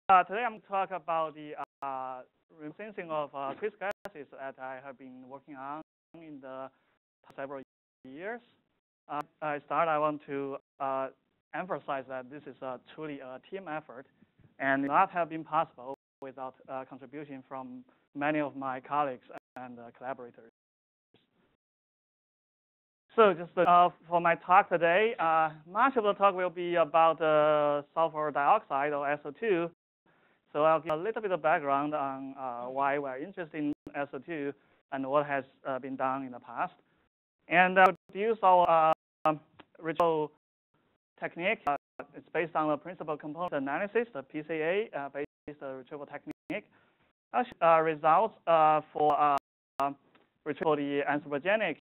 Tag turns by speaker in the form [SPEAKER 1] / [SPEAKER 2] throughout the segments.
[SPEAKER 1] today I'm going to talk about the sensing of trace gases that I have been working on in the past several years. I want to emphasize that this is truly a team effort, and not have been possible without contribution from many of my colleagues and collaborators. So just for my talk today, much of the talk will be about sulfur dioxide, or SO2. So I'll give a little bit of background on why we're interested in SO2 and what has been done in the past. And I'll use our retrieval technique. It's based on the principal component analysis, the PCA based retrieval technique. Results for retrieval the anthropogenic,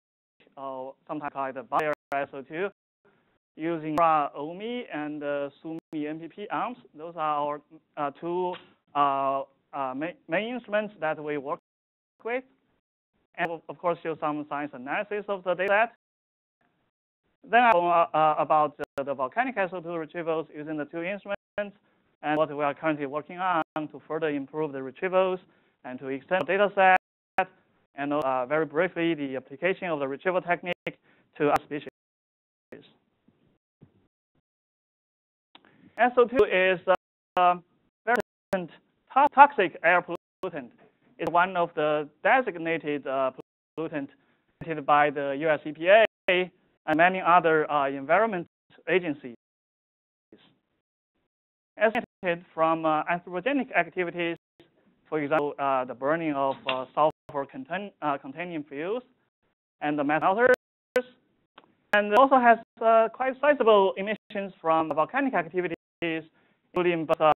[SPEAKER 1] or sometimes called the bio SO2, using OMI and S-NPP OMPS. Those are our two main instruments that we work with. And of course, show some science analysis of the data. Then I will about the volcanic SO2 retrievals using the two instruments, and what we are currently working on to further improve the retrievals and to extend the data set, and very briefly, the application of the retrieval technique to other species. SO2 is a very toxic air pollutant. It's one of the designated pollutants by the US EPA and many other environment agencies. Estimated from anthropogenic activities, for example, the burning of sulfur-containing fuels and the metals, and it also has quite sizable emissions from volcanic activities, including both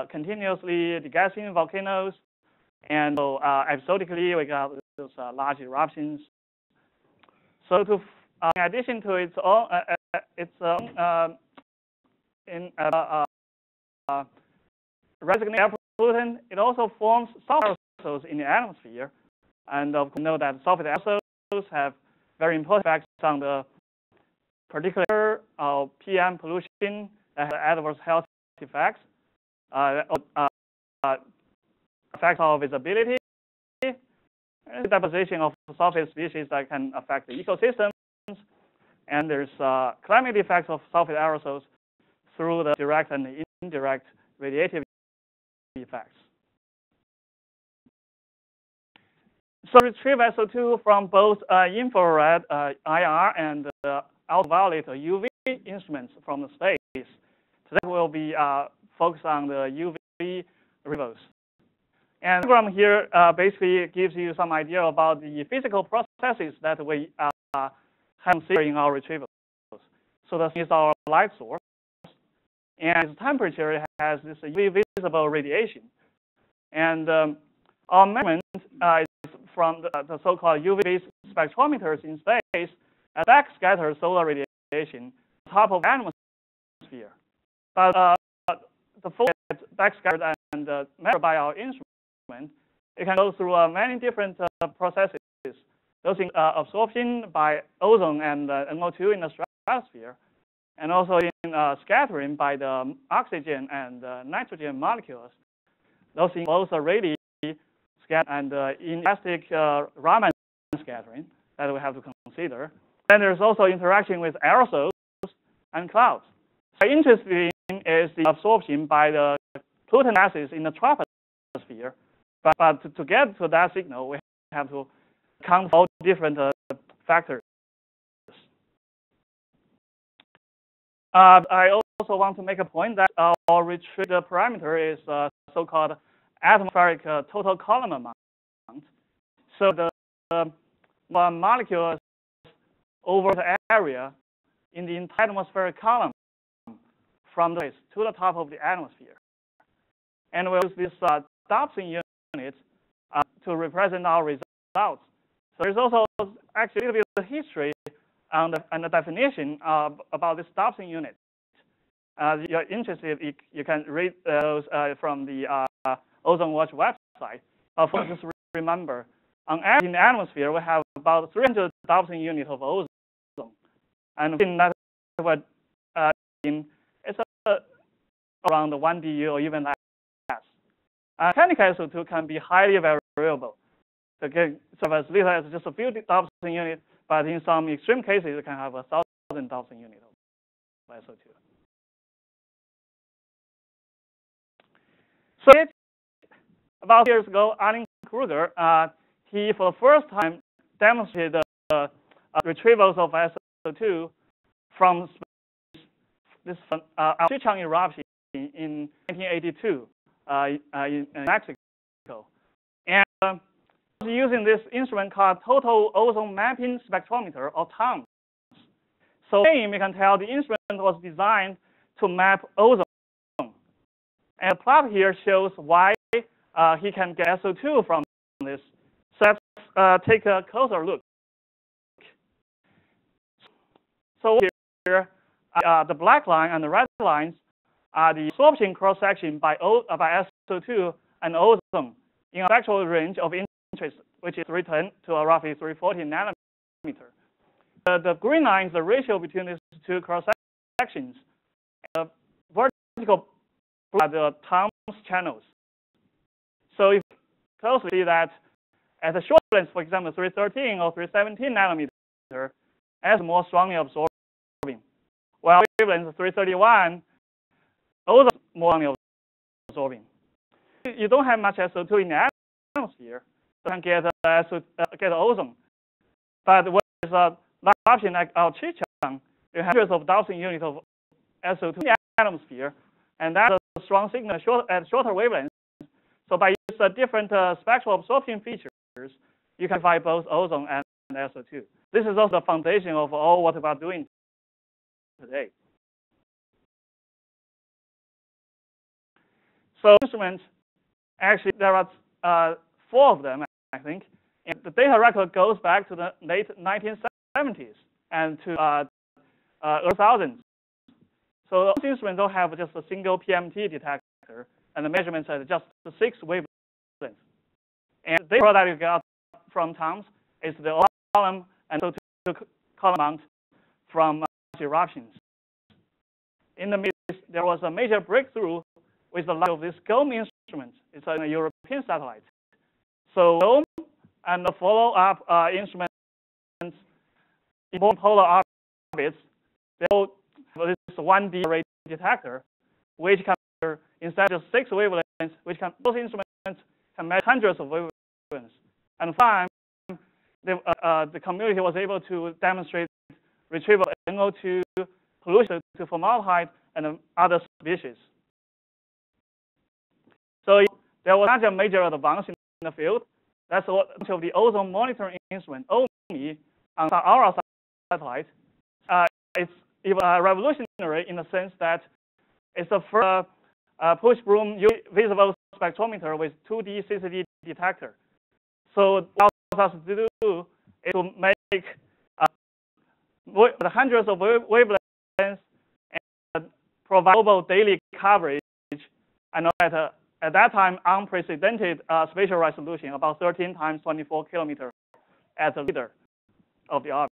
[SPEAKER 1] continuously degassing volcanoes, and episodically we got those large eruptions. So to in addition to its own resident air pollutant, it also forms sulfur aerosols in the atmosphere. And of course, we know that sulfur aerosols have very important effects on the particular PM pollution that has adverse health effects, effects of visibility, and deposition of sulfate species that can affect the ecosystem. And there's climate effects of sulfate aerosols through the direct and indirect radiative effects. So retrieve SO2 from both infrared IR and ultraviolet or UV instruments from the space. Today we'll be focused on the UV retrievals. And the program here basically gives you some idea about the physical processes that we have in our retrievals. So this is our light source, and its temperature has this UV-visible radiation. And our measurement is from the so-called UV-Vis spectrometers in space that backscatter solar radiation on top of the atmosphere. But the full backscattered and measured by our instrument, it can go through many different processes. Those in absorption by ozone and NO2 in the stratosphere, and also in scattering by the oxygen and nitrogen molecules. Those in both radiation and inelastic Raman scattering that we have to consider. Then there's also interaction with aerosols and clouds. So interesting is the absorption by the pollutant gases in the troposphere. But to get to that signal, we have to count all different factors. I also want to make a point that our retrieved parameter is so-called atmospheric total column amount. So the molecules over the area in the entire atmospheric column from the base to the top of the atmosphere. And we'll use this Degassing unit to represent our results. So there's also actually a little bit of history and the definition about this Degassing unit. If you're interested, you can read those from the Ozone Watch website. Just remember, on average in the atmosphere, we have about 300 Degassing units of ozone. And in that, it's around 1 DU or even less. Mechanical SO2 can be highly variable. Again, so as little as just a few thousand units, but in some extreme cases, it can have 1,000 units of SO2. So about years ago, Alan Kruger, he for the first time demonstrated the retrievals of SO2 from this HCHO eruption in 1982 in Mexico. And using this instrument called Total Ozone Mapping Spectrometer, or TOMS. So we can tell the instrument was designed to map ozone. And the plot here shows why he can get SO2 from this. So let's take a closer look. So here, the black line and the red lines are the absorption cross-section by SO2 and ozone in a spectral range of interest, which is written to a roughly 340 nanometer. The green line is the ratio between these two cross-sections. The vertical are the TOMS channels. So if you closely see that at the short length, for example, 313 or 317 nanometer, S more strongly absorbing, while wavelength 331, ozone more strongly absorbing. You don't have much SO2 in the atmosphere, so you can get ozone. But with a eruption like HCHO, you have hundreds of thousand units of SO2 in the atmosphere, and that's a strong signal at shorter wavelengths. So by using different spectral absorption features, you can find both ozone and SO2. This is also the foundation of all what we are doing today. So instruments, actually there are 4 of them, I think. And the data record goes back to the late 1970s and to early 2000s. So those instruments don't have just a single PMT detector, and the measurements are just 6 wavelengths. And the data that you got from TOMS is the column and SO2 column amount from eruptions. In the mid, there was a major breakthrough with the launch of this GOM instrument. It's a European satellite. So GOM and the follow-up instruments in polar orbits, they all have this 1D array detector, which can, instead of 6 wavelengths, those instruments can measure hundreds of wavelengths. And finally, the community was able to demonstrate retrieval of NO2 pollution to formaldehyde and other species. So there was not a major advance in the field. That's what of the ozone monitoring instrument, OMI, on our satellite. It's even revolutionary in the sense that it's the first push broom UV-Visible spectrometer with 2D CCD detector. So what it allows us to do is to make the hundreds of wavelengths and provide global daily coverage, and at that time unprecedented spatial resolution, about 13 times 24 kilometers at the leader of the orbit.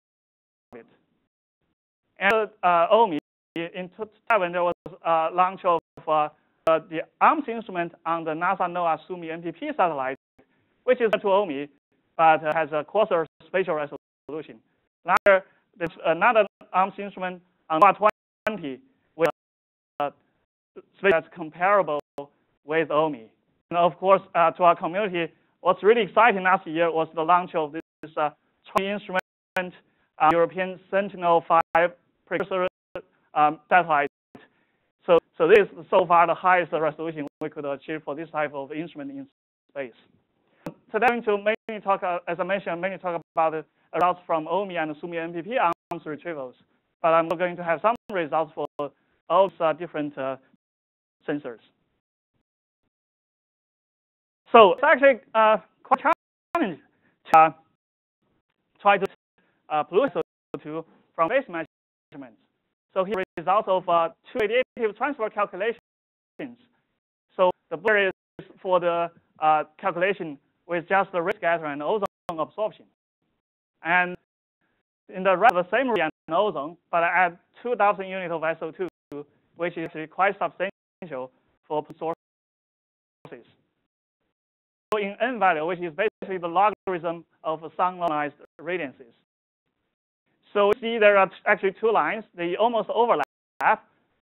[SPEAKER 1] And OMI, in 2007, there was a launch of the UMPS instrument on the NASA NOAA S-NPP satellite, which is to OMI, but has a coarser spatial resolution. Later, there's another UMPS instrument on NOAA 20 with a space that's comparable with OMI. And of course, to our community, what's really exciting last year was the launch of this instrument, European Sentinel-5 precursor satellite. So this is so far the highest resolution we could achieve for this type of instrument in space. Today, I'm going to mainly talk, as I mentioned, mainly talk about the results from OMI and S-NPP OMPS retrievals. But I'm going to have some results for all different sensors. So it's actually quite challenging to try to pollute SO2 from base measurements. So here results of 2 radiative transfer calculations. So the blur is for the calculation with just the ray scatter and ozone absorption. And in the red, the same ray and ozone, but I add 2,000 units of SO2, which is quite substantial for sources. in n value, which is basically the logarithm of sun normalized radiances. So we see there are actually two lines. They almost overlap.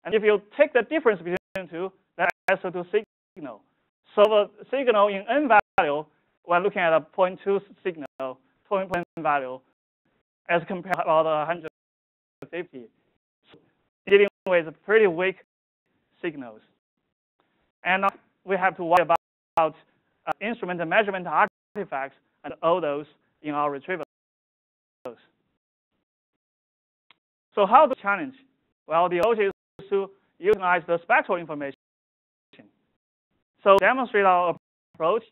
[SPEAKER 1] And if you take the difference between the two, that's SO2 signal. So the signal in n value, we're looking at a 0.2 signal, point value, as compared to about 150. So dealing with pretty weak signals. And we have to worry about instrument and measurement artifacts and all those in our retrievals. So how to challenge? Well, the approach is to utilize the spectral information. So to demonstrate our approach,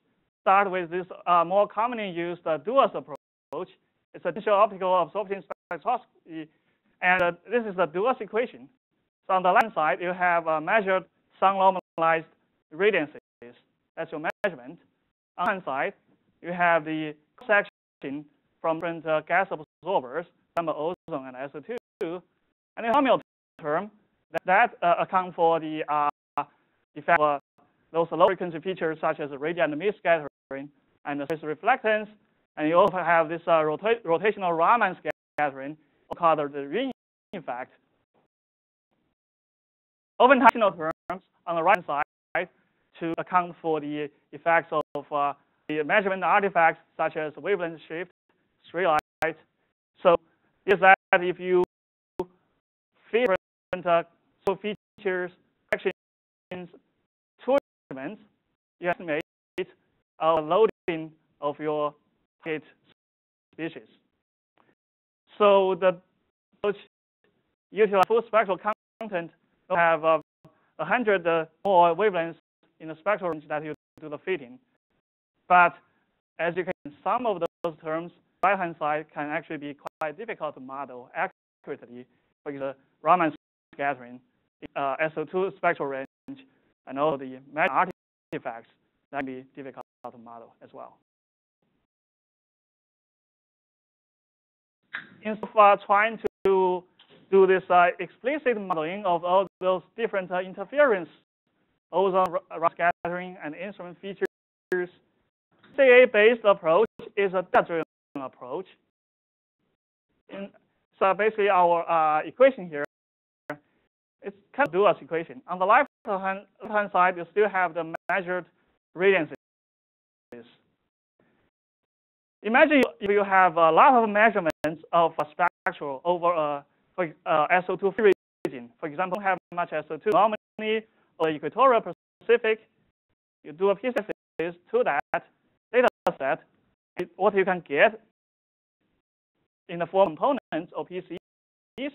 [SPEAKER 1] start with this more commonly used Duas approach. It's a digital optical absorption spectroscopy, and this is the Duas equation. So on the left side, you have measured sun normalized radiances. That's your measurement. On the right side, you have the section from different gas absorbers, ozone and SO2, and the formula term that account for the effect of those low frequency features such as radiant mist scattering and the space reflectance. And you also have this rotational Raman scattering, called the ring effect. Oftentimes terms on the right side to account for the effects of the measurement artifacts such as wavelength shift, stray light. So is that if you fit different features, actions, two elements, you estimate loading of your target species. So the approach utilize full spectral content will have 100 more wavelengths in the spectral range that you do the fitting. But as you can see, some of those terms, right-hand side, can actually be quite difficult to model accurately. For example, Raman scattering, SO2 spectral range, and also the measurement artifacts that can be difficult to model as well. Instead of trying to do this explicit modeling of all those different interference, ozone scattering, and instrument features, PCA-based approach is a data-driven approach. So basically, our equation here, it's kind of Duas equation. On the left-hand side, you still have the measured radiances. Imagine if you have a lot of measurements of spectral over SO2 region. For example, have much SO2 normally or equatorial Pacific. You do a PCA to that data set. What you can get in the form of components or PCs,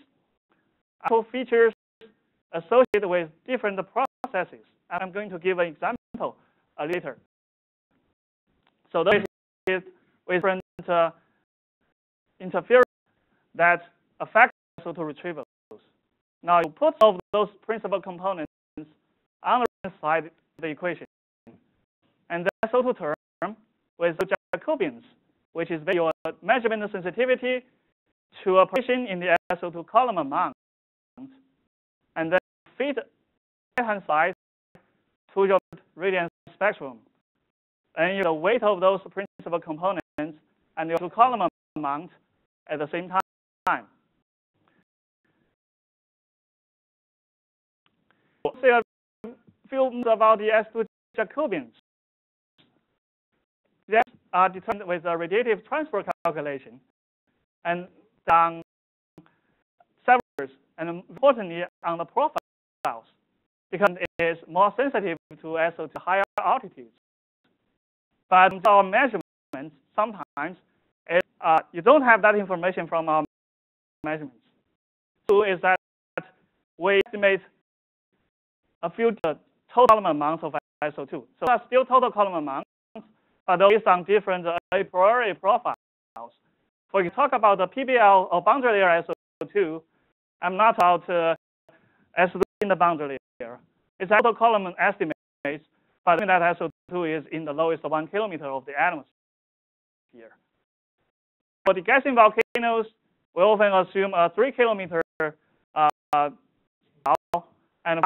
[SPEAKER 1] actual features associated with different processes. And I'm going to give an example later. So this is with different interference that affect SO2 retrievals. Now you put all of those principal components on the right side of the equation, and the SO2 term with the Jacobians, which is your measurement sensitivity to a position in the SO2 column amount, and then feed the right-hand side to your radiance spectrum, and the weight of those principal components and your column amount at the same time. We'll say a few words about the S2 Jacobians. They are determined with a radiative transfer calculation, and on several, and importantly on the profiles, because it is more sensitive to SO2 higher altitudes. But our measurements sometimes you don't have that information from our measurements. So is that we estimate a few total column amounts of SO2. So that's still total column amounts, but based on different a priori profiles. For you talk about the PBL or boundary layer SO2, I'm not about SO2 in the boundary layer. It's total column estimates, but that SO2 is in the lowest 1 kilometer of the atmosphere. For Degassing volcanoes, we often assume a 3 kilometer and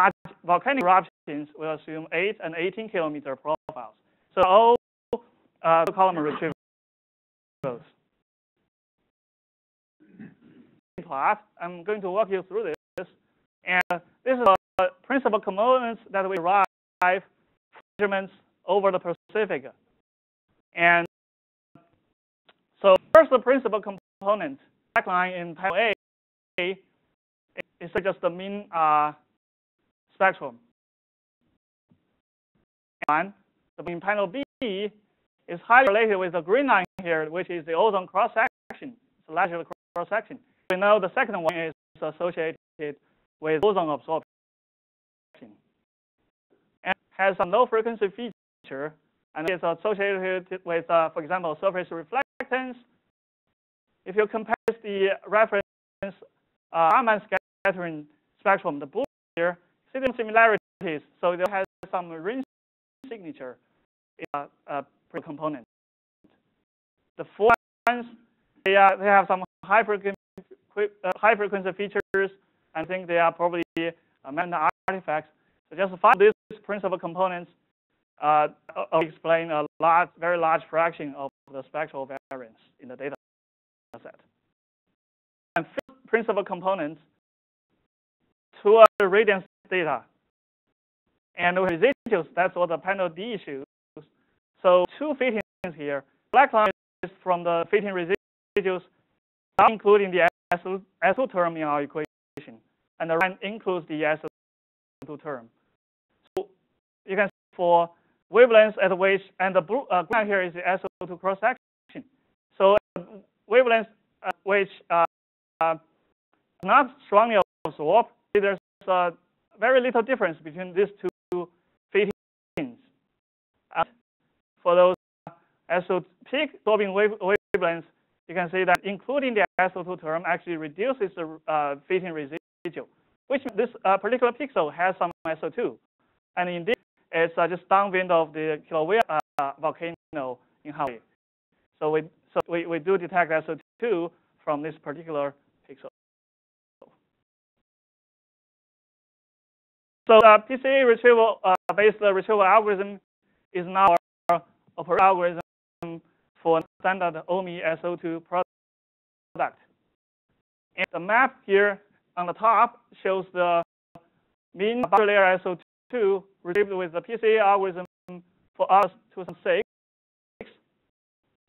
[SPEAKER 1] volcanic eruptions will assume 8 and 18 kilometer profiles. So all column retrievals. Plot. I'm going to walk you through this, and this is the principal components that we derive measurements over the Pacific. And so first, the principal component, black line in panel A, is just the mean spectrum. And in panel B is highly related with the green line here, which is the ozone cross-section. It's a larger cross-section. We know the second one is associated with ozone absorption and has some low frequency feature, and it's associated with, for example, surface reflectance. If you compare the reference Raman scattering spectrum, the blue here, see the similarities. So it has some ring signature in a component. The four ones, they have some high frequency features, and I think they are probably random artifacts. So just find these principal components explain a very large fraction of the spectral variance in the data set. And fifth principal components, two are the radiance data. And residuals, that's what the panel D shows. So two fittings here. Black line is from the fitting residuals, not including the SO2 term in our equation. And the red includes the SO2 term. So you can see for wavelengths at which, and the blue line here is the SO2 cross-section. So wavelengths at which not strongly absorbed, there's very little difference between these two fittings. For those SO2 peak absorbing wavelengths, you can see that including the SO2 term actually reduces the fitting residual, which this particular pixel has some SO2. And indeed, it's just downwind of the Kelut volcano in Hawaii. So we do detect SO2 from this particular pixel. So PCA retrieval based retrieval algorithm is now our operating algorithm for standard OMI SO2 product. And the map here on the top shows the mean boundary layer SO2 retrieved with the PCA algorithm for us 2006.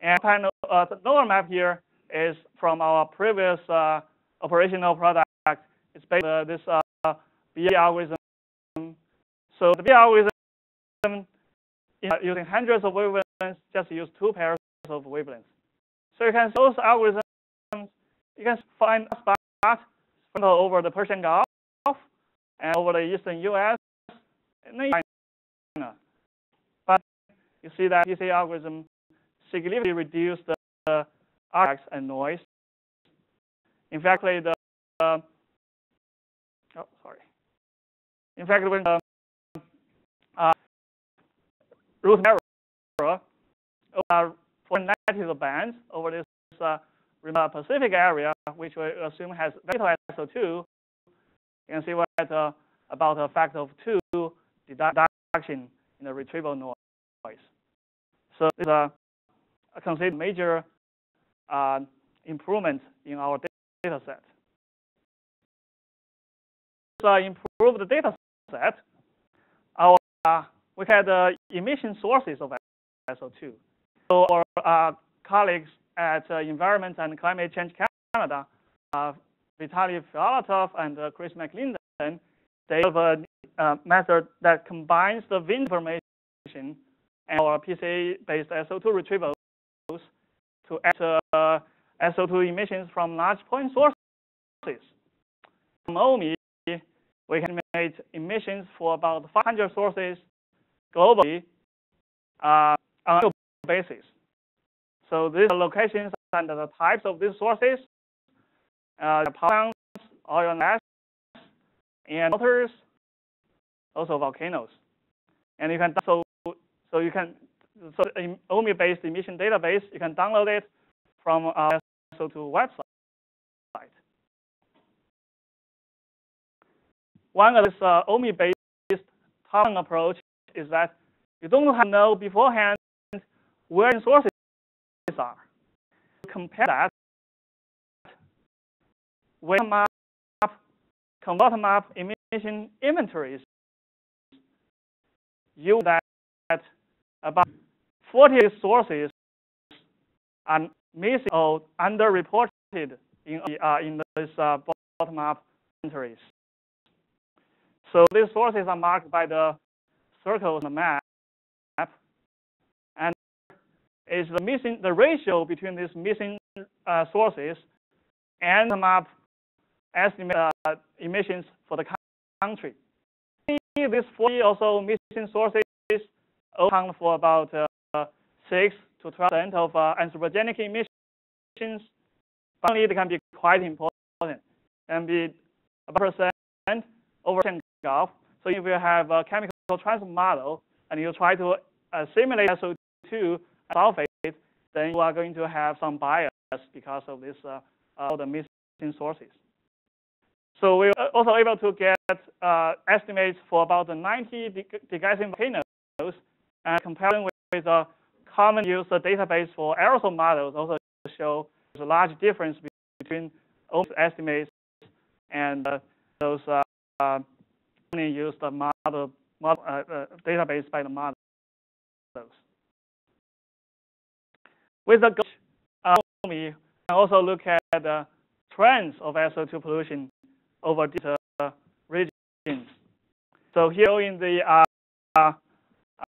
[SPEAKER 1] And the lower map here is from our previous operational product. It's based on this BA algorithm. So the BA algorithm, using hundreds of wavelengths, just use 2 pairs of wavelengths. So you can see those algorithms, you can find a spot over the Persian Gulf and over the eastern US and China. But you see that PCA algorithm significantly reduced the artifacts and noise. In fact, when the root error for negative bands over this remote Pacific area, which we assume has very little SO2, you can see what about a factor of 2 deduction in the retrieval noise. So this is a considered major improvement in our data set. To improve the data set, we had emission sources of SO2. So our colleagues at Environment and Climate Change Canada, Vitaly Fialatov and Chris McLinden, they have a method that combines the wind information and our PCA-based SO2 retrievals to add SO2 emissions from large point sources. From OMI, we can estimate emissions for about 500 sources globally on an annual basis. So these are locations and the types of these sources: pollutants, oil and gas, and waters, also volcanoes. And you can in OMI-based emission database, you can download it from our SO2 website. One of this OMI-based top approach is that you don't have to know beforehand where the sources are. Compare that with bottom-up emission inventories. You that about 40 sources are missing or underreported in this bottom-up inventories. So these sources are marked by the circles on the map, and is the ratio between these missing sources and the map estimate emissions for the country. These 40 also missing sources account for about 6 to 12% of anthropogenic emissions. Finally, it can be quite important, and be about % over Gulf. So if you have a chemical transfer model and you try to simulate SO2 sulfate, then you are going to have some bias because of this all the missing sources. So we're also able to get estimates for about the 90 degassing volcanoes, and comparing with the common use database for aerosol models also show there's a large difference between OMPS estimates and those commonly used database by the models. With the we can also look at the trends of SO2 pollution over different regions. So here in the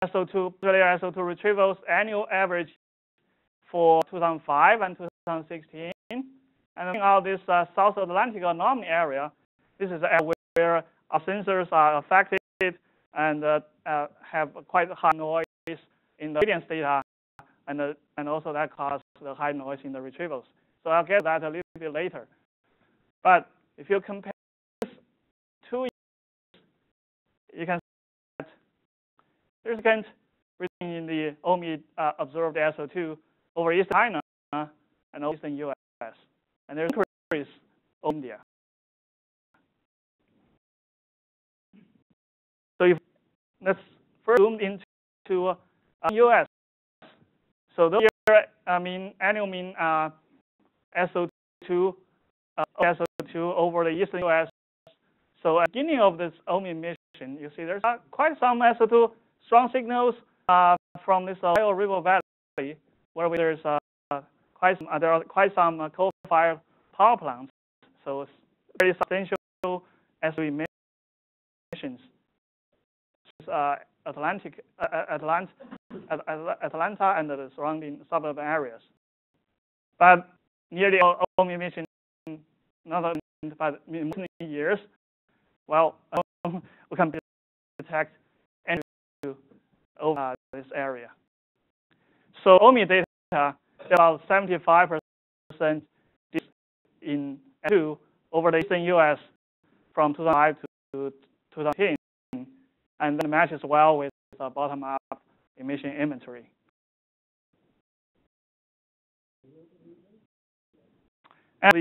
[SPEAKER 1] SO2 retrievals annual average for 2005 and 2016, and looking at this South Atlantic anomaly area, this is where our sensors are affected and have quite high noise in the radiance data, and also that causes the high noise in the retrievals. So I'll get that a little bit later. But if you compare 2 years, you can see that there's a significant reduction in the OMI observed SO2 over Eastern China and Eastern US, and there's an increase in India. So if let's first zoom into US. So this year, annual mean SO2 over the Eastern US. So at the beginning of this OMI emission, you see there's quite some SO2 strong signals from this Ohio River Valley, where there are quite some coal-fired power plants. So it's very substantial SO2 emissions. Atlanta and the surrounding suburban areas. But nearly all OMI emission, not but in many years, well, we can detect any over this area. So OMI data, about 75% in SO2 over the Eastern US from 2005 to 2010. And then matches well with the bottom-up emission inventory. And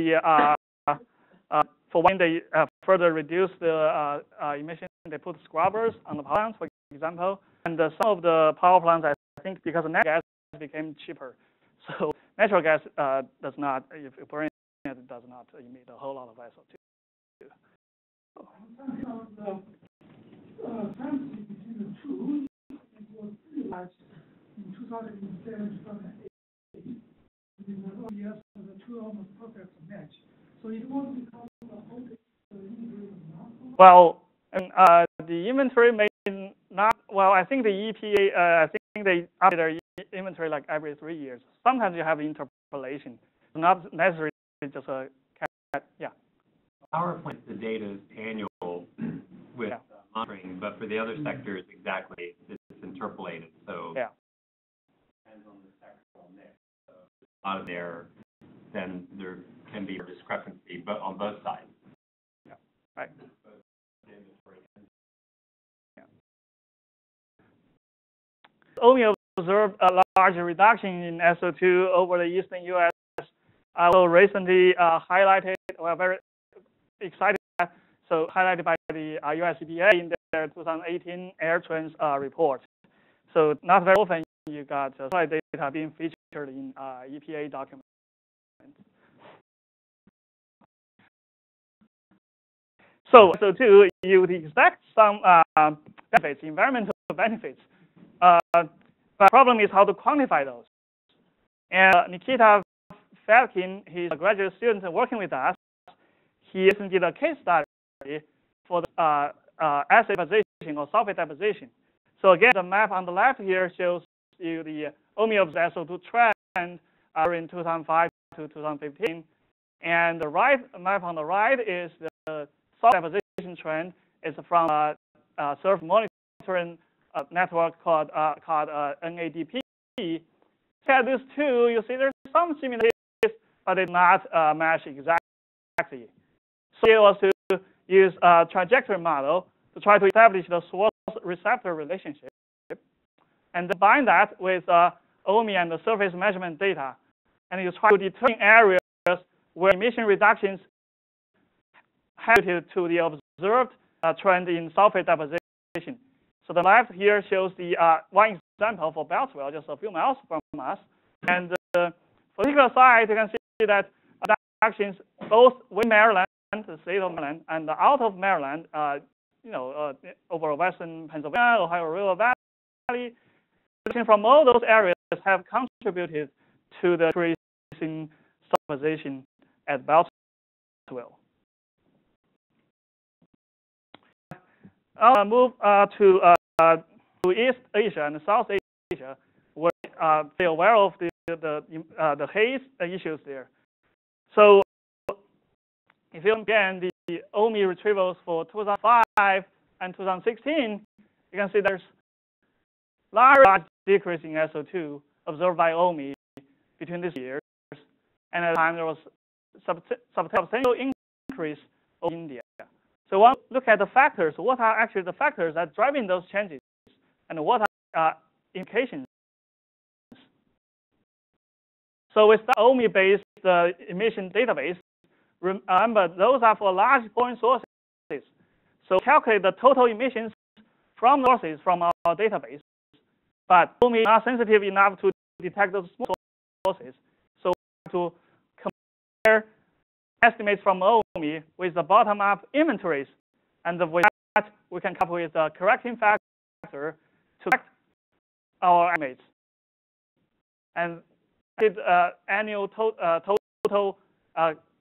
[SPEAKER 1] for when they further reduce the emission, they put scrubbers on the power plants, for example. And some of the power plants, I think, because of natural gas became cheaper. So natural gas does not, if you burn it, does not emit a whole lot of SO2.
[SPEAKER 2] Transfer between the two, it was realized in 2007, 2008. In the early years, the two almost perfect match. So it was because of the whole inventory was not.
[SPEAKER 1] Well, and the inventory may not. Well, I think the EPA, I think they update their inventory like every 3 years. Sometimes you have interpolation. It's not necessarily just a yeah.
[SPEAKER 3] Power plants, the data is annual with. Yeah. Monitoring, but for the other sectors, exactly, it's interpolated. So yeah, depends on the sectoral mix. So if there's a lot of there, then there can be a discrepancy, but on both sides.
[SPEAKER 1] Yeah, right. Yeah. OMI observed a large reduction in SO2 over the Eastern U.S. Also recently highlighted, well, very excited. So highlighted by the US EPA in their 2018 air trends report. So not very often you got slide data being featured in EPA documents. So too, you would expect some benefits, environmental benefits. But the problem is how to quantify those. And Nikita Fatkin, he's a graduate student working with us. He did a case study for the acid deposition or sulfate deposition. So again, the map on the left here shows you the OMI SO2 trend in 2005 to 2015. And the right map on the right is the sulfate deposition trend. It's from a surface monitoring network called NADP. Look at these two, you see there's some similarities, but they do not match exactly. So it was to use a trajectory model to try to establish the source-receptor relationship, and combine that with OMI and the surface measurement data, and you try to determine areas where emission reductions have to the observed trend in sulfate deposition. So the left here shows the one example for Beltsville, just a few miles from us. And for the particular site, you can see that reductions both in Maryland, the state of Maryland, and out of Maryland, over western Pennsylvania, Ohio River Valley, from all those areas have contributed to the increase in deposition at Beltsville. I'll move to East Asia and South Asia, where they're aware of the haze issues there. So if you again the OMI retrievals for 2005 and 2016, you can see there's large decrease in SO2 observed by OMI between these years, and at the time there was substantial increase in India. So we'll look at the factors. What are actually the factors that are driving those changes, and what are implications? So with the OMI-based emission database, remember those are for large point sources. So calculate the total emissions from sources from our database, but OMI is not sensitive enough to detect those small sources. So to compare estimates from OMI with the bottom-up inventories, and with that we can come up with a correcting factor to correct our estimates. And did annual total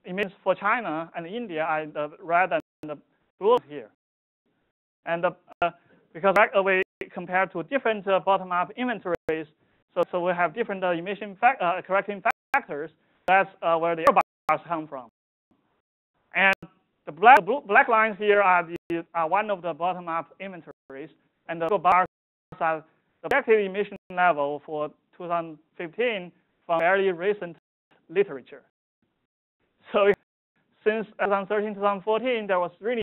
[SPEAKER 1] emissions for China and India are the red and the blue here. And because we compare to different bottom-up inventories, so we have different emission correcting factors. That's where the error bars come from. And the black lines here are one of the bottom-up inventories, and the bars are the projected emission level for 2015 from very recent literature. So since 2013-2014, there was really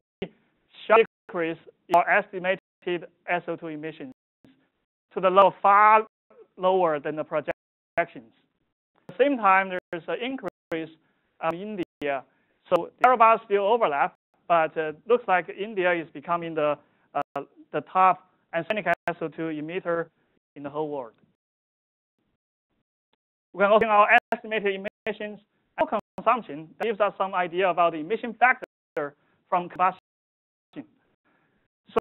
[SPEAKER 1] sharp decrease in our estimated SO2 emissions to the level far lower than the projections. At the same time, there's an increase in India. So the error bars still overlap, but it looks like India is becoming the top arsenic SO2 emitter in the whole world. We can look at our estimated emissions and consumption. That gives us some idea about the emission factor from combustion. So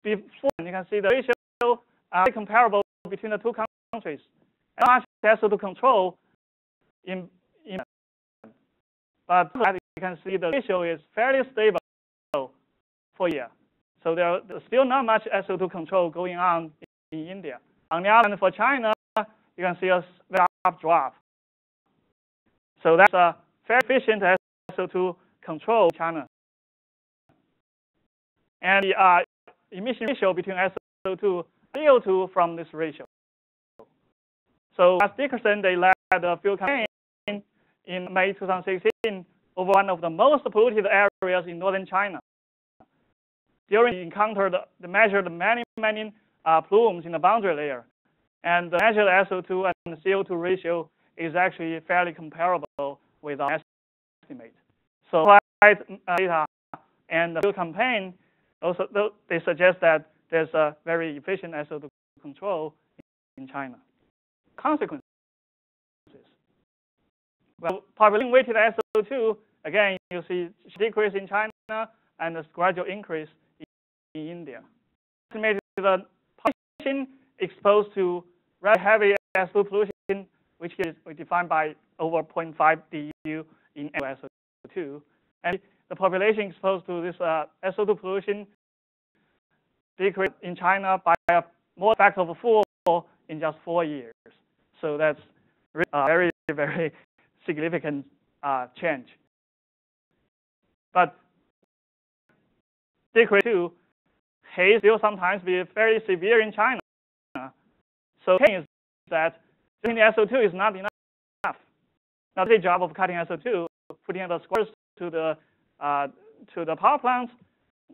[SPEAKER 1] before, you can see the ratio are comparable between the two countries. And SO2 control but you can see the ratio is fairly stable for a year. So there's still not much SO2 control going on in India. On the other hand, for China, you can see a very sharp drop. So that's a very efficient SO2 control in China. And the emission ratio between SO2 and CO2 from this ratio. So as Degassing, they led a field campaign in May 2016 over one of the most polluted areas in northern China. During the encounter, they measured many plumes in the boundary layer. And the measured SO2 and the CO2 ratio is actually fairly comparable with our estimate. So data and the field campaign, also they suggest that there's a very efficient SO2 control in China. Consequences. Well, population weighted SO2, again, you see decrease in China and a gradual increase in India. Estimated the population exposed to very heavy SO2 pollution, which is defined by over 0.5 DU in SO2, and the population exposed to this SO2 pollution decreased in China by a more factor of 4 in just 4 years. So that's very, very significant change. But decrease to haze still sometimes be very severe in China. So the thing is that cutting the SO2 is not enough. Now the job of cutting SO2, putting the scores to the power plants,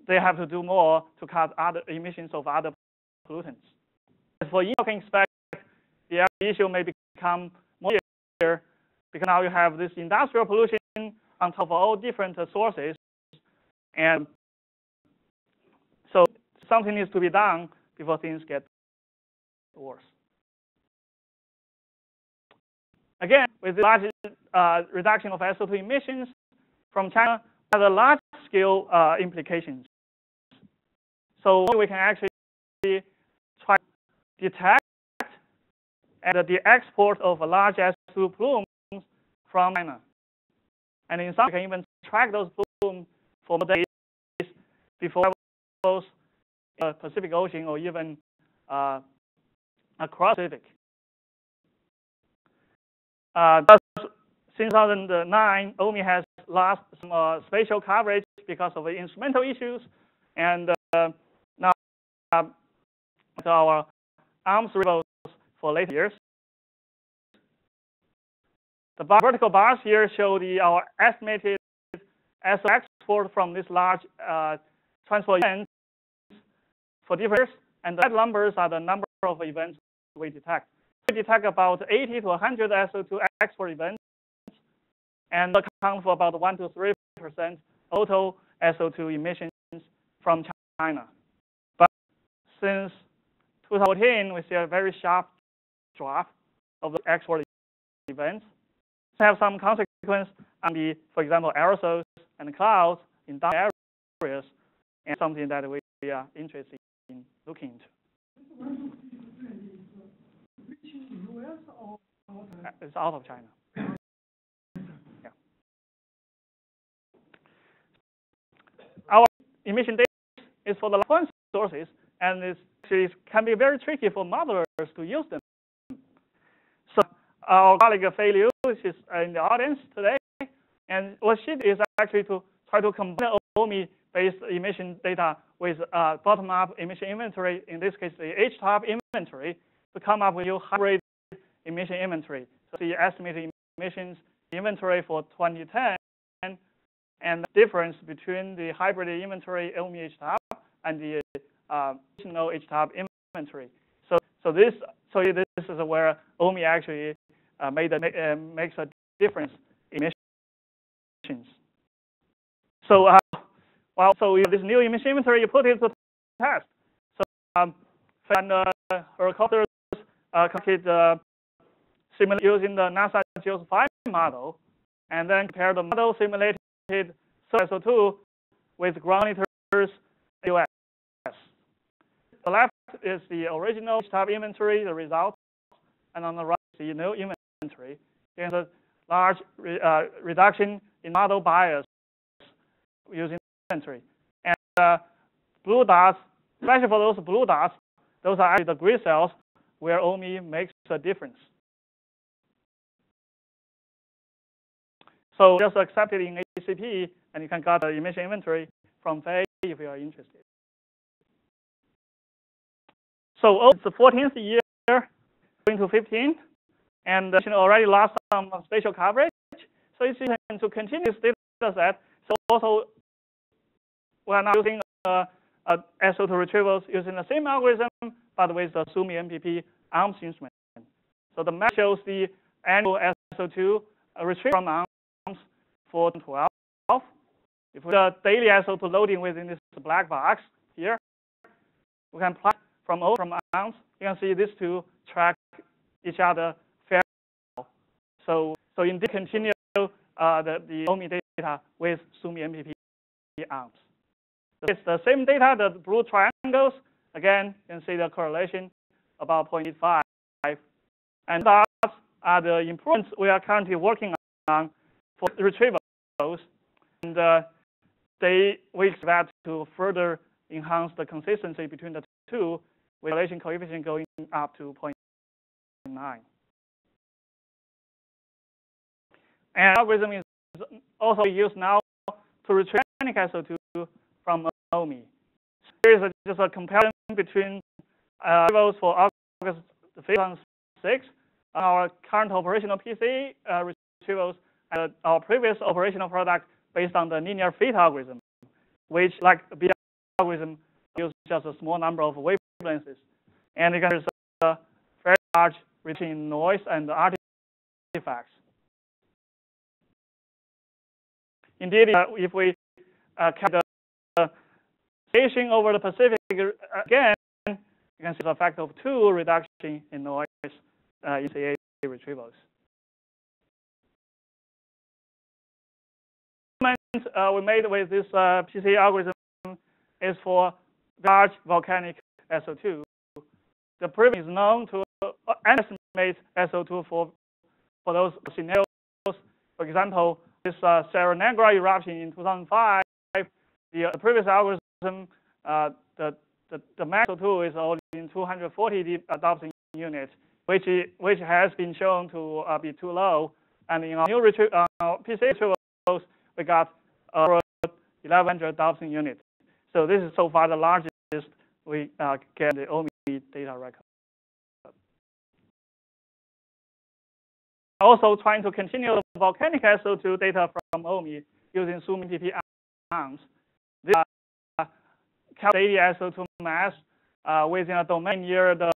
[SPEAKER 1] they have to do more to cut other emissions of other pollutants. For you can expect the issue may become more severe because now you have this industrial pollution on top of all different sources, and so something needs to be done before things get worse. Again, with the large reduction of SO2 emissions from China, has a large-scale implications. So we can actually try to detect the export of large SO2 plumes from China. And in some, we can even track those plumes for days before those Pacific Ocean or even across Pacific. Since 2009, OMI has lost some spatial coverage because of the instrumental issues, and now our AMPS results for later years. The vertical bars here show our estimated SO export from this large transport events for different years, and the red numbers are the number of events we detect. We detect about 80 to 100 SO2 export events, and account for about 1 to 3% total SO2 emissions from China. But since 2014, we see a very sharp drop of the export events. They have some consequence on the, for example, aerosols and clouds in down areas, and something that we are interested in looking into. It's out of China. Yeah. Our emission data is for the large sources, and it can be very tricky for modelers to use them. So our colleague Fei Liu, which is in the audience today, and what she did is actually to try to combine OMI-based emission data with bottom-up emission inventory, in this case the H-top inventory, to come up with a hybrid emission inventory. So the estimated emissions inventory for 2010 and the difference between the hybrid inventory OMI H-top and the additional H-top inventory. So this is where OMI actually makes a difference in emissions. So so with this new emission inventory, you put it to test. So and her co-authors calculated using the NASA GEOS-5 model, and then compare the model simulated SO2 with ground monitors in the US. The left is the original H-top inventory, the results, and on the right is the new inventory. There's a large reduction in model bias using inventory. And blue dots, especially for those blue dots, those are actually the grid cells where OMI makes a difference. So just accept it in ACP, and you can get the emission inventory from Fei if you are interested. So it's the 14th year, going to 15, and already lost some spatial coverage. So it's important to continue this data set. So also, we are now using SO2 retrievals using the same algorithm, but with the S-NPP OMPS instrument. So the map shows the annual SO2 retrieval from OMPS for 2012. If we do daily SO2 loading within this black box here, we can plot from amps, you can see these two track each other fairly well. So indeed continue the OMI data with SUMI-NPP amps. It's the same data, the blue triangles. Again, you can see the correlation about 0.85. And those are the improvements we are currently working on for retrievals. And we expect to further enhance the consistency between the two, with correlation coefficient going up to 0.9. And algorithm is also used now to retrieve organic SO2 from OMI. So here is just a comparison between retrievals for August 2006, our current operational PCA retrievals, and our previous operational product based on the linear fit algorithm, which, like the B algorithm, uses just a small number of wavelengths. And you can see a very large reduction in noise and artifacts. Indeed, if we count the station over the Pacific again, you can see the factor of 2 reduction in noise in PCA retrievals. We made with this PCA algorithm is for large volcanic SO2. The previous is known to estimate SO2 for those scenarios. For example, this Serra Negra eruption in 2005, the previous algorithm, the max SO2 is only in 240 adoption units, which has been shown to be too low. And in our new PCA retrievals, we got 1,100 adoption units. So this is so far the largest we get the OMI data record. Also trying to continue the volcanic SO2 data from OMI using SUMI-NPP amps. This calculated SO2 mass within a domain near the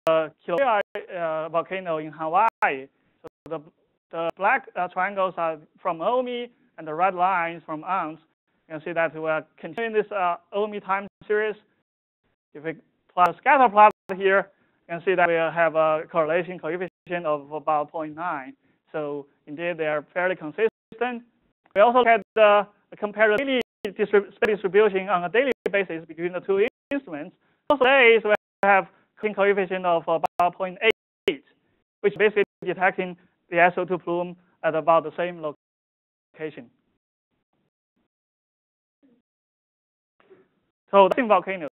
[SPEAKER 1] Kelut volcano in Hawaii. So the black triangles are from OMI and the red lines from amps. You can see that we are continuing this OMI time series. If we plot a scatter plot here, you can see that we have a correlation coefficient of about 0.9. So indeed, they are fairly consistent. We also had compare the daily distribution on a daily basis between the two instruments. Also, days we have a coefficient of about 0.8, which basically detecting the SO2 plume at about the same location. So that's in volcanoes.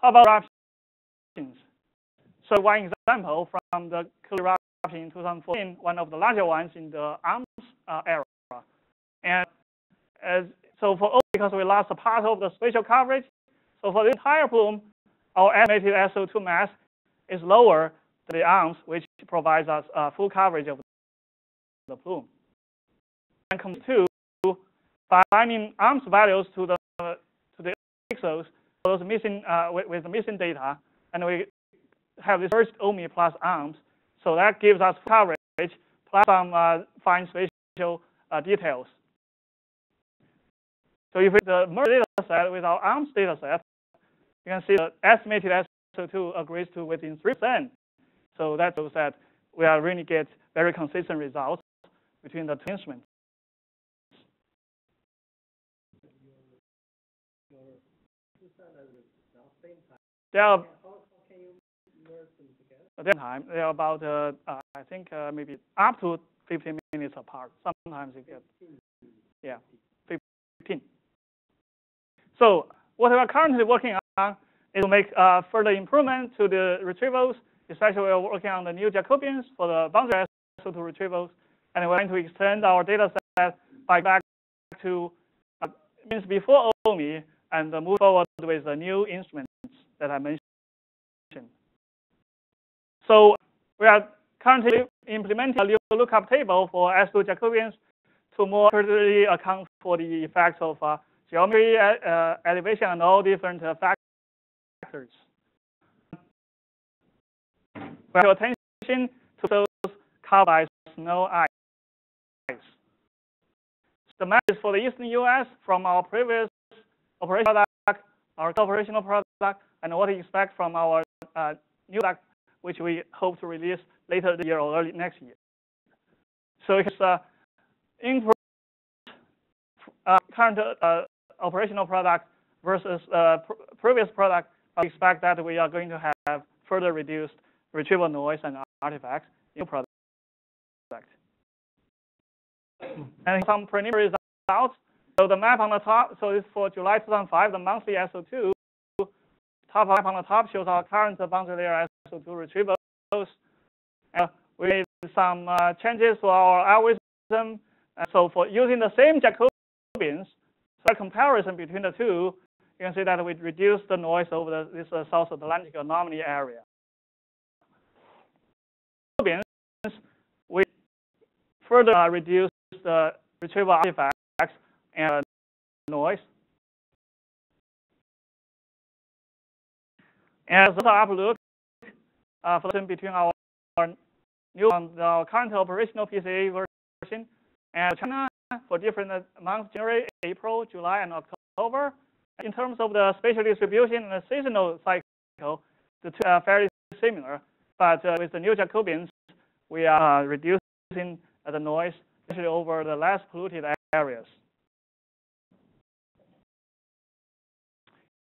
[SPEAKER 1] How about eruptions? So one example from the Kelut eruption in 2014, one of the larger ones in the AMPS era. And so for because we lost a part of the spatial coverage, so for the entire plume, our estimated SO2 mass is lower than the AMPS, which provides us full coverage of the plume. And comes to by aligning AMPS values to the pixels, those missing with the missing data, and we have this first OMI plus AMPS, so that gives us coverage plus some fine spatial details. So if we merge data set with our AMPS data set, you can see the estimated SO2 agrees to within 3%. So that shows that we are really get very consistent results between the two instruments. They are at that time they are about I think maybe up to 15 minutes apart. Sometimes you get 15. So what we are currently working on is to make further improvement to the retrievals. Especially we are working on the new Jacobians for the boundary SO2 retrievals, and we're going to extend our data set back to means before OMI and move forward with the new instruments that I mentioned. So we are currently implementing a new lookup table for S2 Jacobians to more accurately account for the effects of geometry, elevation, and all different factors. We pay attention to those covered by snow ice. The map is for the eastern U.S. from our previous operational product, our operational product, and what we expect from our new product which we hope to release later this year or early next year. So it's improved current operational product versus previous product. I expect that we are going to have further reduced retrieval noise and artifacts in product. And some preliminary results. So the map on the top, so it's for July 2005, the monthly SO2. Top map on the top shows our current boundary layer SO2 retrievals. We made some changes to our algorithm. So for using the same Jacobians, so a comparison between the two, you can see that we reduced the noise over this South Atlantic anomaly area. We further reduced the retrieval artifacts and noise. And the outlook for between our new our current operational PCA version and China for different months, January, April, July, and October. In terms of the spatial distribution and the seasonal cycle, the two are fairly similar. But with the new Jacobians, we are reducing the noise, especially over the less polluted areas.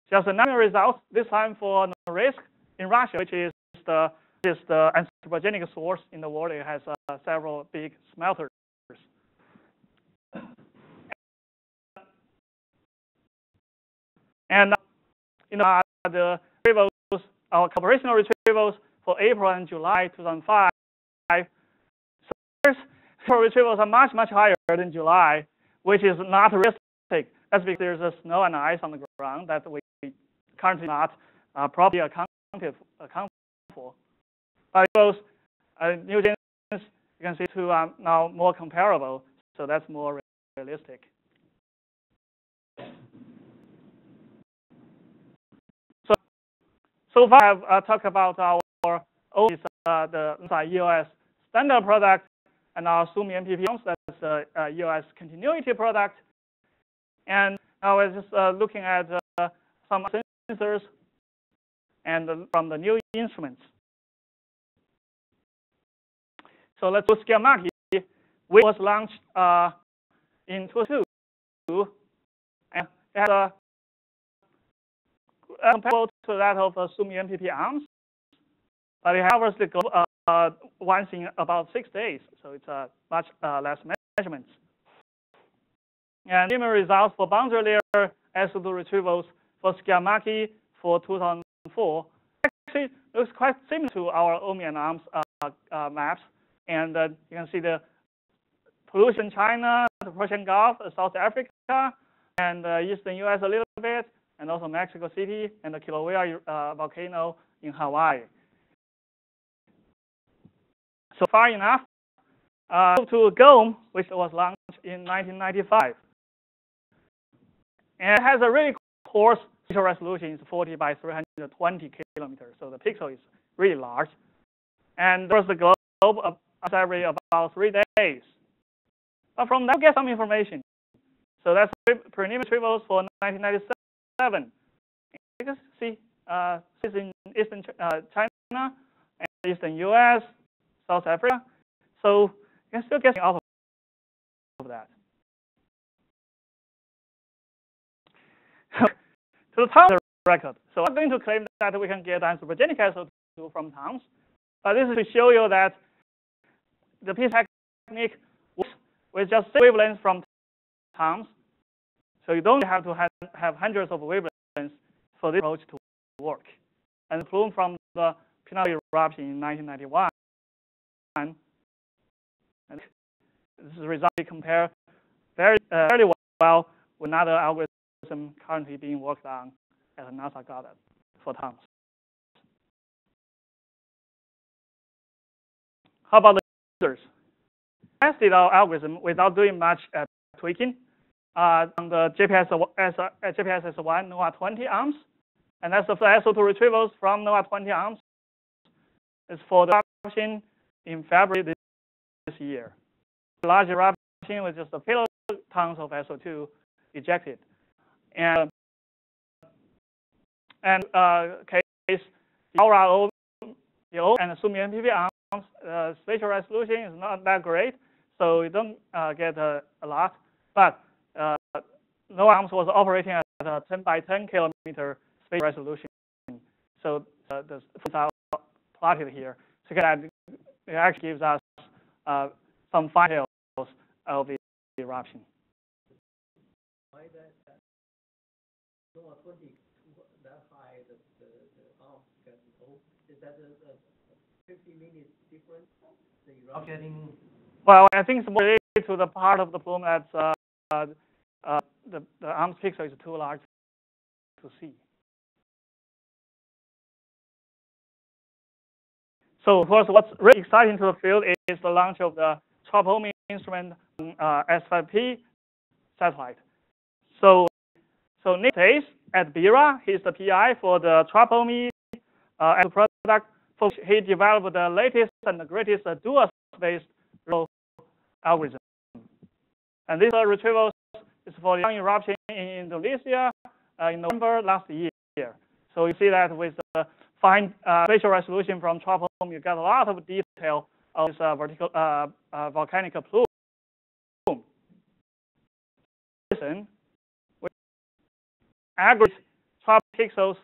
[SPEAKER 1] Just another result, this time for Norilsk in Russia, which is the anthropogenic source in the world. It has several big smelters. And the retrievals, our operational retrievals for April and July 2005, so retrievals are much higher than July, which is not realistic. That's because there's a snow and ice on the ground that we currently not properly account for. But those new gens, you can see two are now more comparable, so that's more realistic. So far, I've talked about our the EOS standard product and our S-NPP OMPS, that's the EOS continuity product. And now we're just looking at some sensors and from the new instruments. So let's do Sciamacchi, which was launched in 2002, and it had a comparable to that of S-NPP OMPS, but it covers the globe once in about 6 days, so it's much less measurements. And preliminary results for boundary layer SO2 retrievals for Sciamacchi for 2004 actually looks quite similar to our OMI and OMPS maps. And you can see the pollution in China, the Persian Gulf, South Africa, and eastern US a little bit, and also Mexico City and the Kilauea volcano in Hawaii. So far enough, to GOM, which was launched in 1995. And it has a really coarse spatial resolution, it's 40 by 320 kilometers, so the pixel is really large. And there's the globe every about 3 days. But from that, we get some information. So that's preliminary retrievals for 1997. You can see it's in eastern China, and eastern US, South Africa. So you can still get out of that. To the town record. So I'm going to claim that we can get anthropogenic SO2 from towns. But this is to show you that the PCA technique works with just wavelengths from towns. So you don't have to have hundreds of wavelengths for this approach to work. And the plume from the Pinot eruption in 1991. And this is a result we compare very well with another algorithm currently being worked on at NASA Goddard for towns. How about the users? Tested our algorithm without doing much tweaking on the JPSS1 NOAA 20 OMPS, and that's the SO2 retrievals from NOAA 20 OMPS. It's for the eruption in February this year. The large eruption with just a kilotons of SO2 ejected. And case the LRO and assuming S-NPP OMPS, spatial resolution is not that great, so you don't get a lot. But no OMPS was operating at a 10 by 10 kilometer spatial resolution. So the are plotted here. So it actually gives us some fine details of the eruption.
[SPEAKER 4] Why that no 20 that high the AMP gets low? Is that a 50 minutes difference? The eruption?
[SPEAKER 1] Well, I think it's more related to the part of the plume that's the AMP pixel is too large to see. So, of course, what's really exciting to the field is the launch of the TROPOMI instrument S-NPP satellite. So Nick Haze at BIRA, he's the PI for the TROPOMI product. He developed the latest and the greatest dual-spaced algorithm. And this retrieval is for the eruption in Indonesia in November last year. So you see that with the fine spatial resolution from TROPOMI, you get a lot of detail of this vertical volcanic plume. With aggregate TROP pixels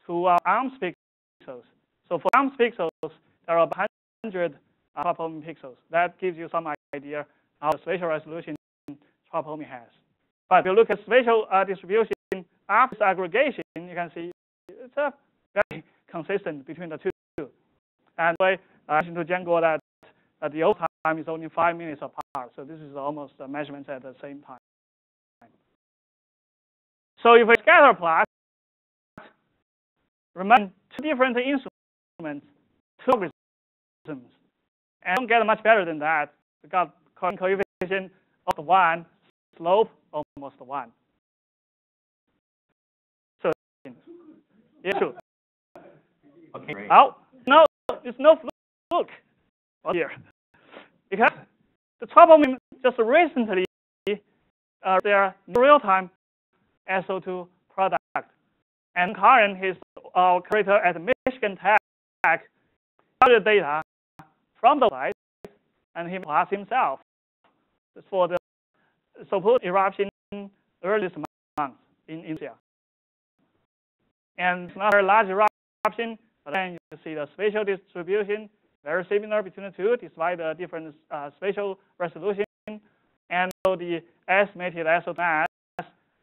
[SPEAKER 1] to AMPS pixels. So for AMPS pixels, there are 100 TROPOMI pixels. That gives you some idea how the spatial resolution TROPOMI has. But if you look at spatial distribution after this aggregation, you can see it's very consistent between the two. And I mentioned to Django that the old time is only 5 minutes apart. So this is almost measurements at the same time. So if we scatter plot, remember two different instruments, two algorithms, and don't get much better than that. We got coefficient of 1, slope almost 1. So yeah, true.
[SPEAKER 3] Okay, great.
[SPEAKER 1] Oh no, it's no fluke here because the TROPOMI just recently their real-time SO2 product, and Karen, his creator at Michigan Tech, got the data from the site, and he plots himself for the supposed eruption early this month in India. And it's not a large eruption, but then you see the spatial distribution very similar between the two, despite the different spatial resolution, and so the estimated SO2 mass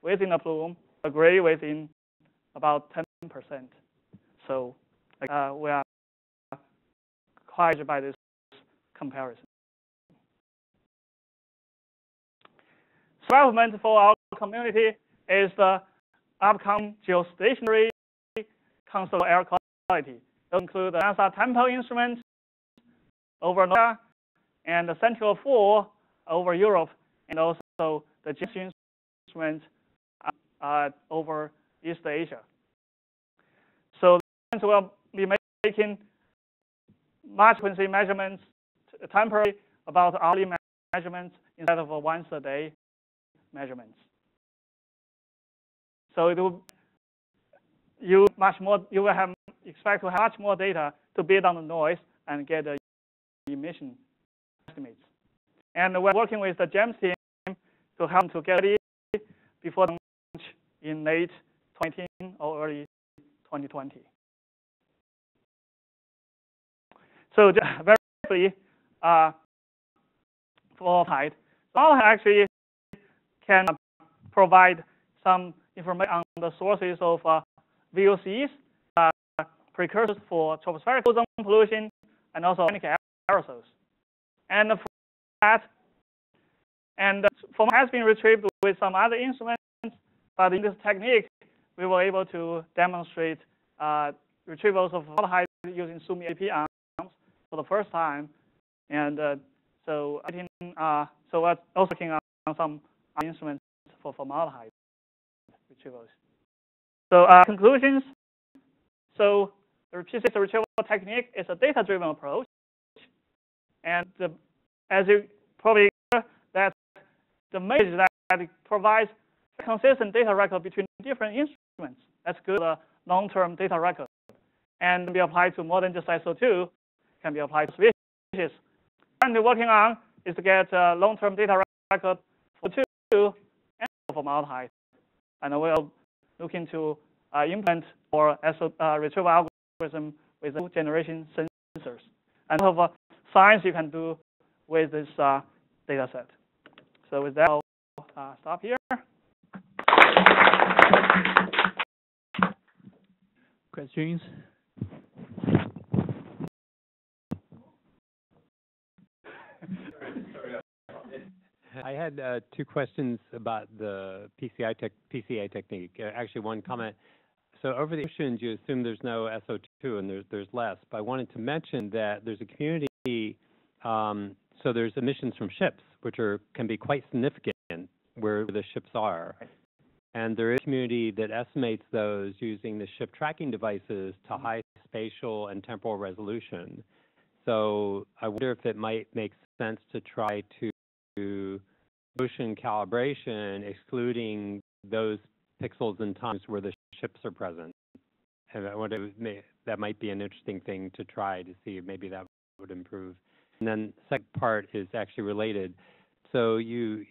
[SPEAKER 1] within the plume agree within about 10%. So we are quite by this comparison. Development for our community is the upcoming geostationary console air quality. Those include the NASA Tempo instrument over North America and the Central 4 over Europe, and also the GES instrument over East Asia. So the will be making much frequency measurements temporary about hourly measurements instead of once a day measurements. So it will you will expect to have much more data to build on the noise and get the emission estimates. And we're working with the GEMS team to help to get ready before launch in late 2019 or early 2020. So very briefly, formaldehyde. Formaldehyde actually can provide some information on the sources of VOCs, precursors for tropospheric ozone pollution, and also organic aerosols. And for that, and formaldehyde has been retrieved with some other instruments, but in this technique, we were able to demonstrate retrievals of formaldehyde using S-NPP OMPS for the first time. And so we're also working on some instruments for formaldehyde retrievals. So conclusions. So the PCA retrieval technique is a data-driven approach, and as you probably hear, that the message that it provides consistent data record between different instruments. That's good long-term data record. and be applied to more than just SO2, can be applied to species. Currently working on is to get a long-term data record for SO2 and formaldehyde. And we'll look into implement or retrieval algorithm with new generation sensors. And a lot of science you can do with this data set. So with that, I'll stop here.
[SPEAKER 5] Questions?
[SPEAKER 3] I had two questions about the PCA technique. Actually, one comment. So over the oceans, you assume there's no SO2 and there's less. But I wanted to mention that there's a community. So there's emissions from ships, which can be quite significant where the ships are. And there is a community that estimates those using the ship tracking devices to high spatial and temporal resolution. So I wonder if it might make sense to try to ocean calibration, excluding those pixels and times where the ships are present. And I wonder if that might be an interesting thing to try to see if maybe that would improve. And then the second part is actually related. So you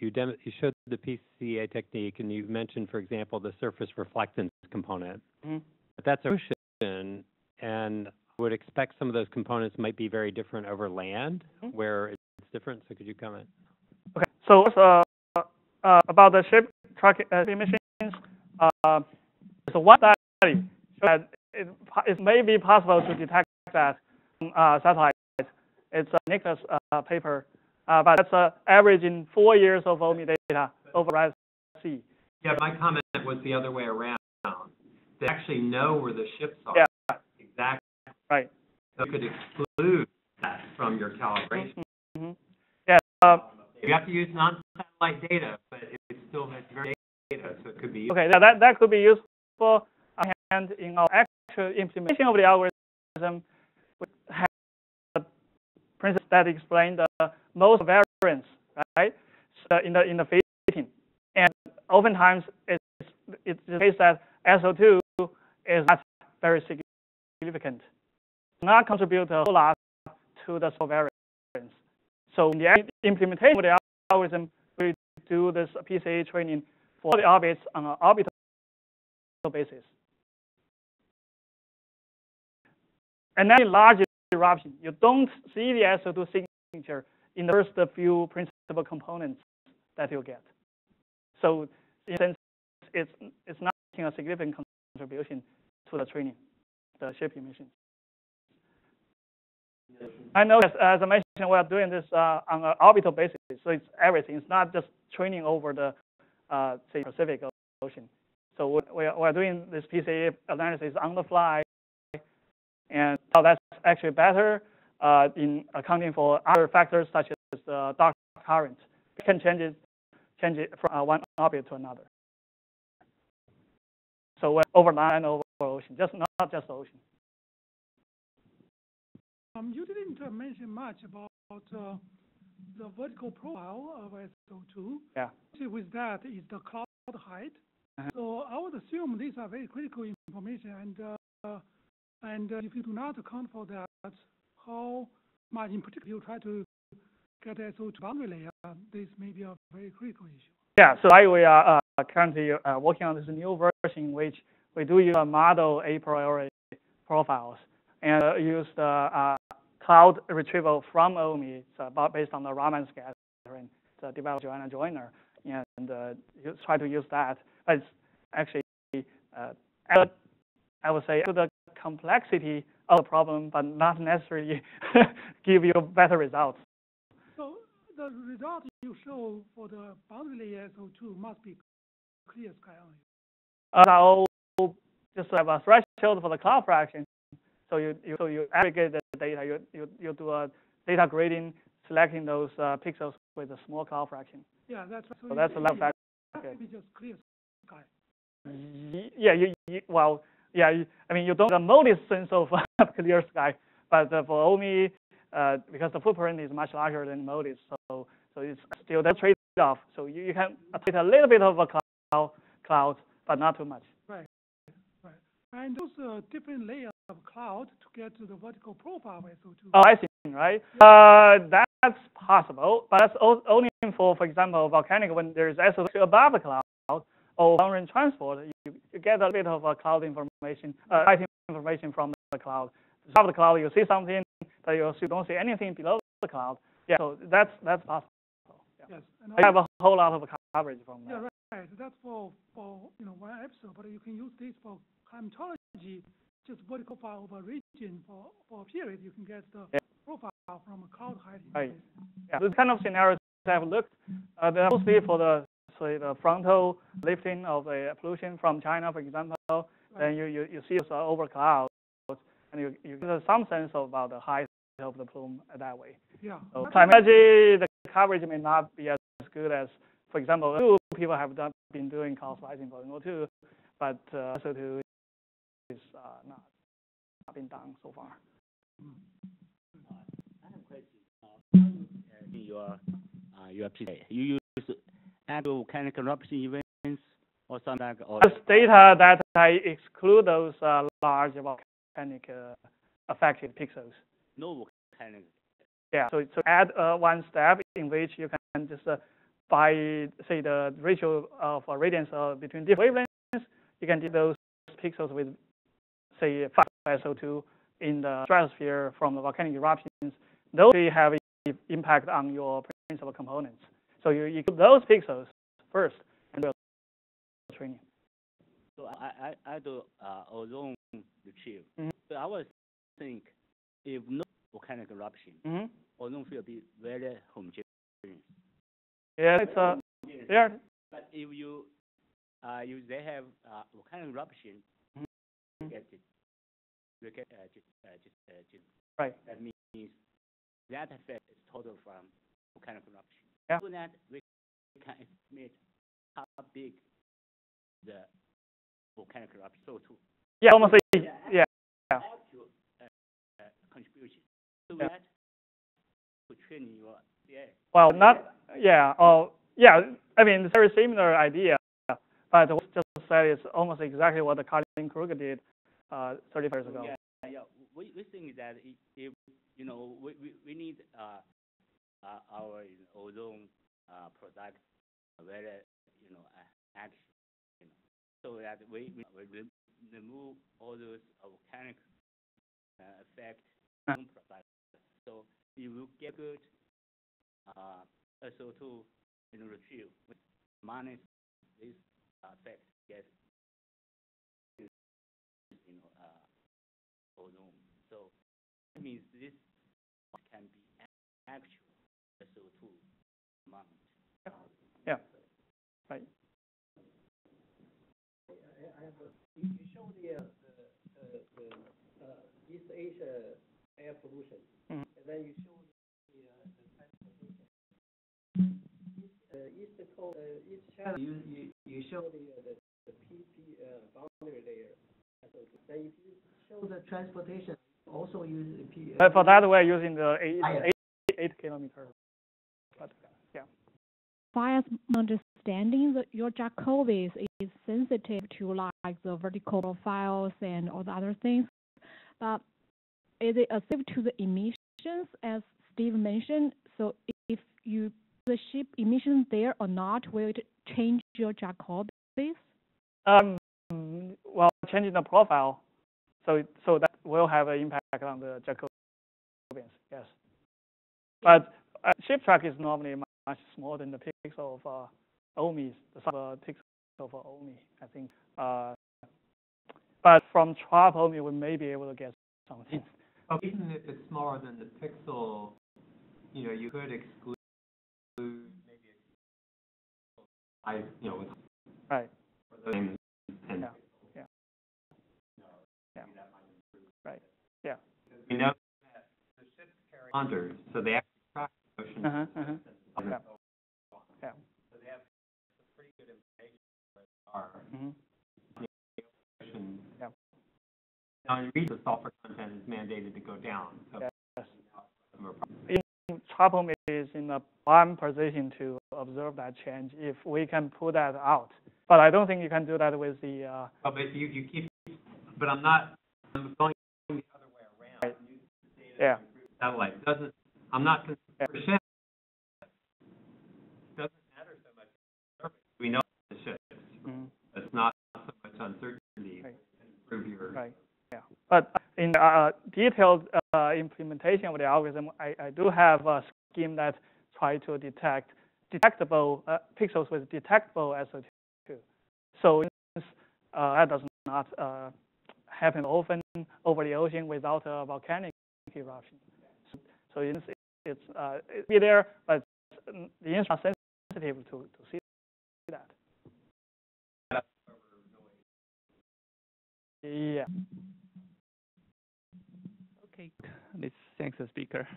[SPEAKER 3] showed the PCA technique, and you mentioned, for example, the surface reflectance component. Mm-hmm. But that's ocean, and I would expect some of those components might be very different over land, mm-hmm. where it's different. So could you comment?
[SPEAKER 1] Okay. So about the ship tracking emissions, so one study showed that it may be possible to detect that on satellites. It's a Nicholas paper, but that's averaging 4 years of OMI data over Red Sea.
[SPEAKER 3] Yeah, my comment was the other way around. They actually know where the ships are.
[SPEAKER 1] Yeah.
[SPEAKER 3] Exactly.
[SPEAKER 1] Right.
[SPEAKER 3] So you could exclude that from your calibration.
[SPEAKER 1] Mm-hmm. Yeah.
[SPEAKER 3] You have to use non-satellite data, but it's still very data, so it could be useful.
[SPEAKER 1] Okay, that could be useful. And in our actual implementation of the algorithm, we have a principle that explains the most variance, right? So in the fitting, and oftentimes it's the case that SO2 is not very significant, not contribute a whole lot to the variance. So in the implementation of the algorithm, we do this PCA training for the orbits on an orbital basis. And then in large eruption, you don't see the SO2 signature in the first few principal components that you get. So in a sense, it's not making a significant contribution to the training, the ship emissions. I know, as I mentioned, we are doing this on an orbital basis, so it's everything. It's not just training over the, say, Pacific Ocean. So we are doing this PCA analysis on the fly, and that's actually better in accounting for other factors such as the dark current. We can change it from one orbit to another. So over land, over ocean, not just the ocean.
[SPEAKER 2] You didn't mention much about the vertical profile of SO2.
[SPEAKER 1] Yeah.
[SPEAKER 2] With that is the cloud height. Uh-huh. So I would assume these are very critical information, and if you do not account for that, how much in particular you try to get SO2 boundary layer, this may be a very critical issue.
[SPEAKER 1] Yeah, so we are currently working on this new version in which we do use model a priori profiles and use the cloud retrieval from OMI. It's based on the Raman scattering, the developed Joanna joiner, and you try to use that. But it's actually, I would say, to the complexity of the problem, but not necessarily give you better results.
[SPEAKER 2] So the result you show for the boundary layer SO2 must be clear sky only.
[SPEAKER 1] So just have a threshold for the cloud fraction. So you aggregate the data. You do a data grading, selecting those pixels with a small cloud fraction.
[SPEAKER 2] Yeah, that's right.
[SPEAKER 1] So that's the left factor.
[SPEAKER 2] Okay. Be just clear sky.
[SPEAKER 1] Yeah, I mean, you don't have the modest sense of clear sky, but for OMI, because the footprint is much larger than modest, so it's still the trade-off. So you can take a little bit of a cloud, but not too much.
[SPEAKER 2] Right. And those different layers of cloud to get to the vertical profile of SO2.
[SPEAKER 1] Oh, I see, right? That's possible, but that's only for example, volcanic, when there's SO2 above the cloud, or long-range transport, you get a bit of cloud information, light information from the cloud. Above the cloud, you see something, but you don't see anything below the cloud. Yeah, so that's possible. Yeah.
[SPEAKER 2] Yes, and
[SPEAKER 1] I have a whole lot of coverage from that.
[SPEAKER 2] Yeah, right. That's for one episode, but you can use this for climatology, just vertical profile of a region for a period. You can get the profile from a cloud height.
[SPEAKER 1] Right. Yeah, this kind of scenarios I've looked. They're mostly for the frontal lifting of the pollution from China, for example. Right. Then you see it's over clouds, and you get some sense about the height of the plume that way. Yeah. So climatology, the coverage may not be as good as, for example, two people have been doing cloud slicing for NO2, but SO2 is not been done so far.
[SPEAKER 5] I have a question. In your PCA, you use actual volcanic eruption events or something like that?
[SPEAKER 1] This data that I exclude those large volcanic affected pixels.
[SPEAKER 5] No volcanic.
[SPEAKER 1] Yeah, so add one step in which you can just by, say, the ratio of radiance between different wavelengths, you can do those pixels with, say, 5 SO2 in the stratosphere from the volcanic eruptions. Those have an impact on your principal components. So you put those pixels first and do training.
[SPEAKER 5] So I do ozone retrieval.
[SPEAKER 1] Mm-hmm.
[SPEAKER 5] So I was think if no volcanic eruption,
[SPEAKER 1] mm-hmm.
[SPEAKER 5] ozone will be very homogeneous.
[SPEAKER 1] Yeah, it's yeah.
[SPEAKER 5] But if they have volcanic eruption,
[SPEAKER 1] mm-hmm. Right.
[SPEAKER 5] That means that effect is total from volcanic eruption.
[SPEAKER 1] Yeah.
[SPEAKER 5] So that we can estimate how big the volcanic eruption. So to
[SPEAKER 1] almost yeah.
[SPEAKER 5] Actual contribution. So that to train your CA.
[SPEAKER 1] Well, not yeah. Oh, yeah. I mean, it's a very similar idea, but what I just said is almost exactly what the Colin Kruger did 30 years ago.
[SPEAKER 5] Yeah. We think that if we need our ozone product very action, so that we remove all those volcanic effect product. So you will get good SO2 retrieve with minus this effect get ozone. So it means this can be actual SO2 amount.
[SPEAKER 1] Yeah. Right.
[SPEAKER 4] I have you show the East Asia air pollution,
[SPEAKER 1] mm-hmm.
[SPEAKER 4] and then you show the transportation. East China, you show the PP boundary layer. Then if you show the transportation, also use the P.
[SPEAKER 1] For that, we're using the 8 kilometer. But, yeah.
[SPEAKER 6] Far as my understanding, your Jacobi's is sensitive to like the vertical profiles and all the other things. But is it sensitive to the emissions, as Steve mentioned? So if you the ship emissions there or not, will it change your Jacobi's?
[SPEAKER 1] Well, changing the profile, so that will have an impact on the Jacobians, yes. But ship track is normally much smaller than the pixel of OMIs, the sub-pixel of OMI, I think. But from TROPOMI, we may be able to get something.
[SPEAKER 3] Even if it's smaller than the pixel, you could exclude maybe with
[SPEAKER 1] right.
[SPEAKER 3] And
[SPEAKER 1] yeah. Right. Yeah.
[SPEAKER 3] We know that the ships carry ponders, so they actually track the ocean.
[SPEAKER 1] Yeah.
[SPEAKER 3] So they have pretty good information where they are.
[SPEAKER 1] Mm-hmm.
[SPEAKER 3] Yeah. Now, in read the sulfur content is mandated to go down. So
[SPEAKER 1] yes. TROPOMI is in a prime position to observe that change if we can pull that out. But I don't think you can do that with the.
[SPEAKER 3] But you keep. But I'm going
[SPEAKER 1] Yeah.
[SPEAKER 3] Satellite doesn't. I'm not concerned for shifts. It doesn't matter so much. We know the shifts.
[SPEAKER 1] Mm-hmm.
[SPEAKER 3] It's not so much uncertainty.
[SPEAKER 1] Right.
[SPEAKER 3] To improve your.
[SPEAKER 1] Right. Yeah. But in detailed implementation of the algorithm, I do have a scheme that tries to detect detectable pixels with detectable SO2. So that does not happen often over the ocean without a volcanic eruption. So it's be there, but the instrument is sensitive to see that. Yeah.
[SPEAKER 7] Okay, let's thank the speaker.